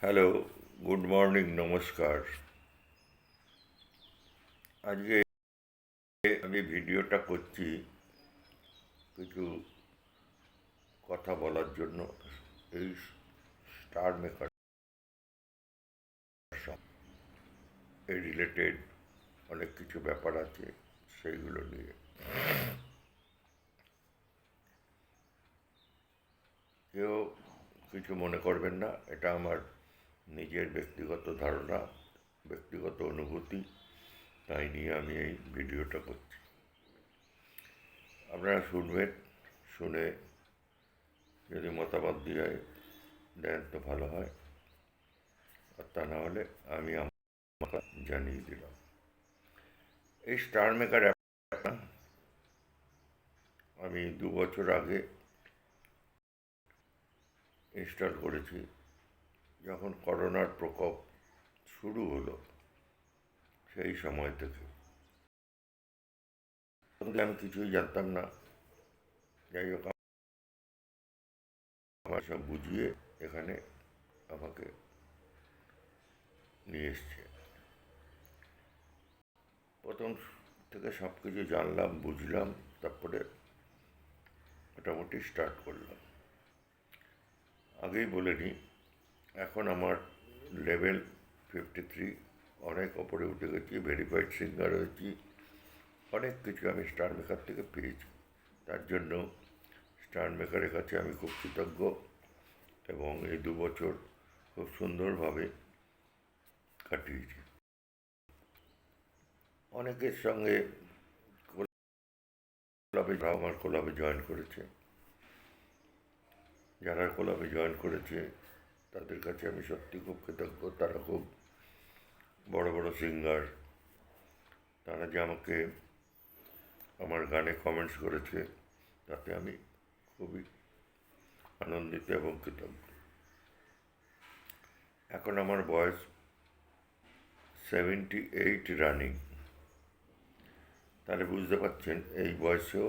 Hello, good morning, নমস্কার। আজকে আমি ভিডিওটা করছি কিছু কথা বলার জন্য। এই স্টার মেকার এই রিলেটেড অনেক কিছু ব্যাপার আছে, সেইগুলো নিয়ে। কেউ কিছু মনে করবেন না, এটা আমার নিজের ব্যক্তিগত ধারণা, ব্যক্তিগত অনুভূতি, তাই নিয়ে আমি এই ভিডিওটা করছি। আপনারা শুনবেন, শুনে যদি মতামত দিয়ে দেন তো ভালো হয়, আর তা না হলে আমি আমাকে জানিয়ে দিলাম। এই স্টার মেকার অ্যাপটা আমি 2 বছর আগে ইনস্টল করেছি, যখন করোনার প্রকোপ শুরু হলো সেই সময় থেকে। আমি কিছুই জানতাম না, যাই হোক আমার সব বুঝিয়ে এখানে আমাকে নিয়ে এসছে। প্রথম থেকে সব কিছু জানলাম, বুঝলাম, তারপরে মোটামুটি স্টার্ট করলাম। আগেই বলে নিই, এখন আমার লেভেল 53, অনেক ওপরে উঠে গেছি, ভেরিফাইড সিঙ্গার হয়েছি, অনেক কিছু আমি স্টার মেকার থেকে পেয়েছি। তার জন্য স্টার মেকারের কাছে আমি খুব কৃতজ্ঞ, এবং এই 2 বছর খুব সুন্দরভাবে কাটিয়েছি। অনেকের সঙ্গে আমার ক্লাবে জয়েন করেছে, যারা ক্লাবে জয়েন করেছে তাদের কাছে আমি সত্যি খুব কৃতজ্ঞ। তারা খুব বড় বড় সিঙ্গার, তারা যে আমাকে আমার গানে কমেন্টস করেছে তাতে আমি খুবই আনন্দিত এবং কৃতজ্ঞ। এখন আমার বয়স 78 রানিং, তাহলে বুঝতে পারছেন এই বয়সেও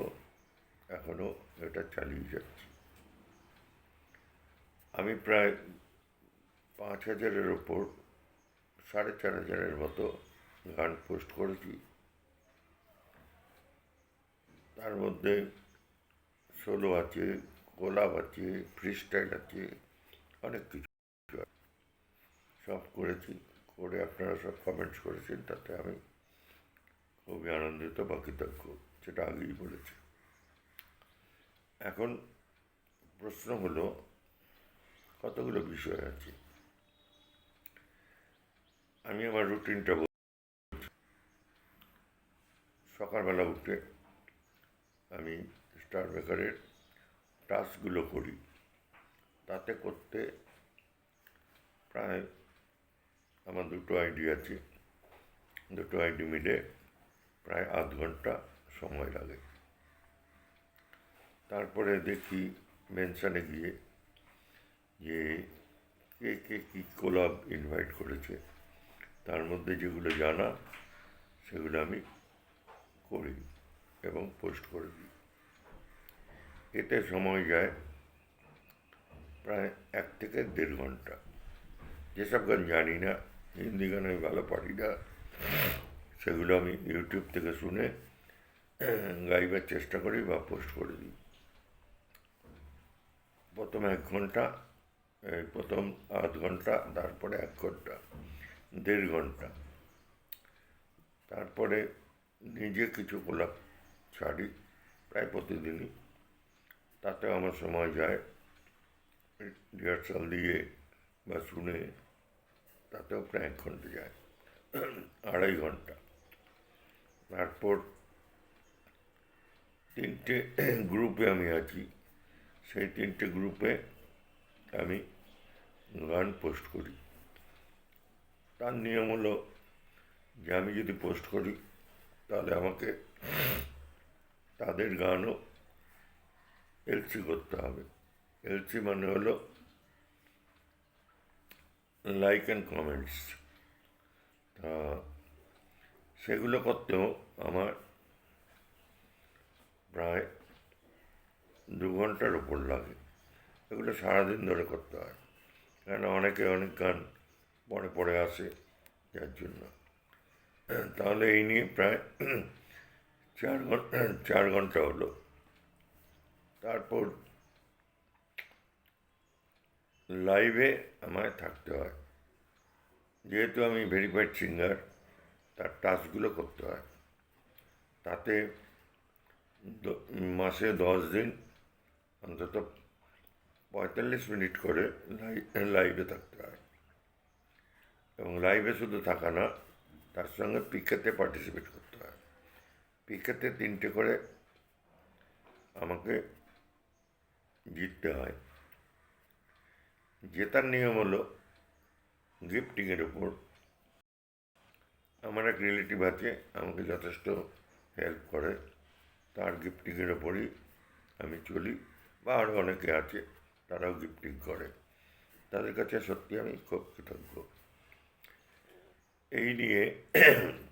এখনও এটা চালিয়ে যাচ্ছি। আমি প্রায় 5,000-এর ওপর, 4,500-এর মতো গান পোস্ট করেছি। তার মধ্যে সোলো আছে, কোলাব আছে, ফ্রি স্টাইল আছে, অনেক কিছু সব করেছি। করে আপনারা সব কমেন্টস করেছেন, তাতে আমি খুবই আনন্দিত বা কৃতজ্ঞ, সেটা আগেই বলেছি। এখন প্রশ্ন হলো, কতগুলো বিষয় আছে। আমি আমার রুটিনটা সকালবেলা উঠে আমি স্টার মেকারের টাস্কগুলো করি। তাতে করতে প্রায় আমার 2টো আইডি আছে, 2টো আইডি মিলে প্রায় আধ ঘন্টা সময় লাগে। তারপরে দেখি মেনশানে গিয়ে যে কে কে কী কোলাব ইনভাইট করেছে, তার মধ্যে যেগুলো জানা সেগুলো আমি করি এবং পোস্ট করে দিই। এতে সময় যায় প্রায় 1 থেকে 1.5 ঘন্টা। যেসব গান জানি না, হিন্দি গান আমি ভালো পারি না, সেগুলো আমি ইউটিউব থেকে শুনে গাইবার চেষ্টা করি বা পোস্ট করে দিই। প্রথম 1 ঘন্টা, প্রথম আধ ঘন্টা, তারপরে 1 ঘন্টা, 1.5 ঘন্টা, তারপরে নিজে কিছু কোলাপ ছাড়ি প্রায় প্রতিদিনই। তাতেও আমার সময় যায়, রিহার্সাল দিয়ে বা শুনে, তাতেও প্রায় 1 ঘন্টা যায়, 2.5 ঘন্টা। তারপর 3টে গ্রুপে আমি আছি, সেই 3টে গ্রুপে আমি গান পোস্ট করি। তার নিয়ম হলো যে আমি যদি পোস্ট করি তাহলে আমাকে তাদের গানও এলসি করতে হবে। এলসি মানে হলো লাইক অ্যান্ড কমেন্টস। তা সেগুলো করতেও আমার প্রায় 2 ঘন্টার উপর লাগে। এগুলো সারাদিন ধরে করতে হয়। কেন অনেকে অনেক গান পরে পরে আসে, যার জন্য। তাহলে এই নিয়ে প্রায় 4 ঘন্টা হলো। তারপর লাইভে আমায় থাকতে হয়, যেহেতু আমি ভেরিফাইড সিঙ্গার, তার টাস্কগুলো করতে হয়। তাতে মাসে 10 দিন অন্তত 45 মিনিট করে লাইভে থাকতে হয়। এবং লাইভে শুধু থাকা না, তার সঙ্গে পিকেতে পার্টিসিপেট করতে হয়। পিকেতে 3টে করে আমাকে জিততে হয়। জেতার নিয়ম হলো গিফটিংয়ের ওপর। আমার এক রিলেটিভ আছে, আমাকে যথেষ্ট হেল্প করে, তার গিফটিংয়ের ওপরই আমি চলি, বা আরও অনেকে আছে তারাও গিফটিং করে। তাদের কাছে সত্যি আমি খুব কৃতজ্ঞ। এই নিয়ে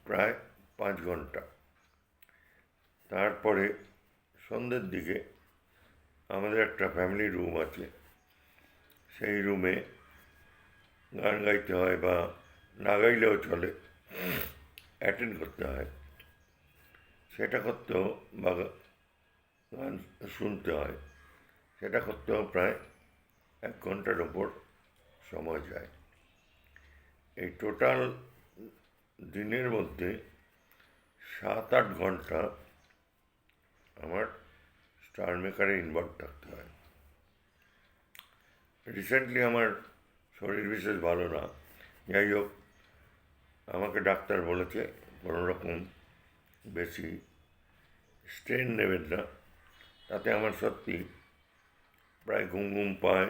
প্রায় 5 ঘন্টা। তারপরে সন্ধ্যের দিকে আমাদের একটা ফ্যামিলি রুম আছে, সেই রুমে গান গাইতে হয়, বা না গাইলেও চলে, অ্যাটেন্ড করতে হয়। সেটা করতেও বা গান শুনতে হয়, সেটা করতেও প্রায় 1 ঘন্টার ওপর সময় যায়। এই টোটাল দিনের মধ্যে 7-8 ঘন্টা আমার স্টার মেকারে ইনভলভ থাকতে হয়। রিসেন্টলি আমার শরীর বিশেষ ভালো না, যাই হোক, আমাকে ডাক্তার বলেছে কোনো রকম বেশি স্ট্রেন নেবেন না। তাতে আমার সত্যি প্রায় ঘুম ঘুম পায়,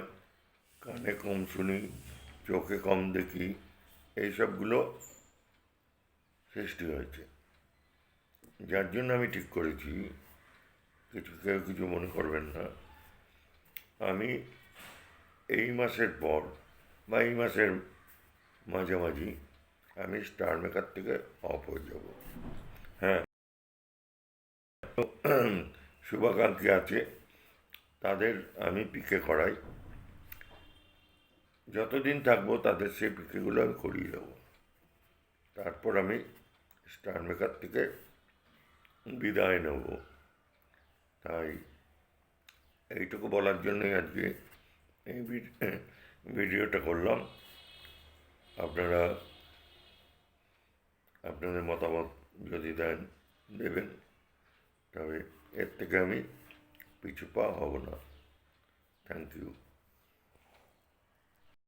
কানে কম শুনি, চোখে কম দেখি, এইসবগুলো সৃষ্টি হয়েছে। যার জন্য আমি ঠিক করেছি, কেউ কিছু মনে করবেন না, আমি এই মাসের পর বা এই মাসের মাঝামাঝি আমি স্টার মেকার থেকে অফ হয়ে যাব। হ্যাঁ, শুভাকাঙ্ক্ষী আছে, তাদের আমি পিকে করাই। যতদিন থাকবো তাদের সেই পিকেগুলো আমি করিয়ে দেবো। তারপর আমি স্টার মেকার থেকে বিদায় নেব। তাই এইটুকু বলার জন্যই আজকে এই ভিডিওটা করলাম। আপনারা আপনাদের মতামত যদি দেবেন, তবে এর থেকে আমি পিছু পা হব না। Thank you.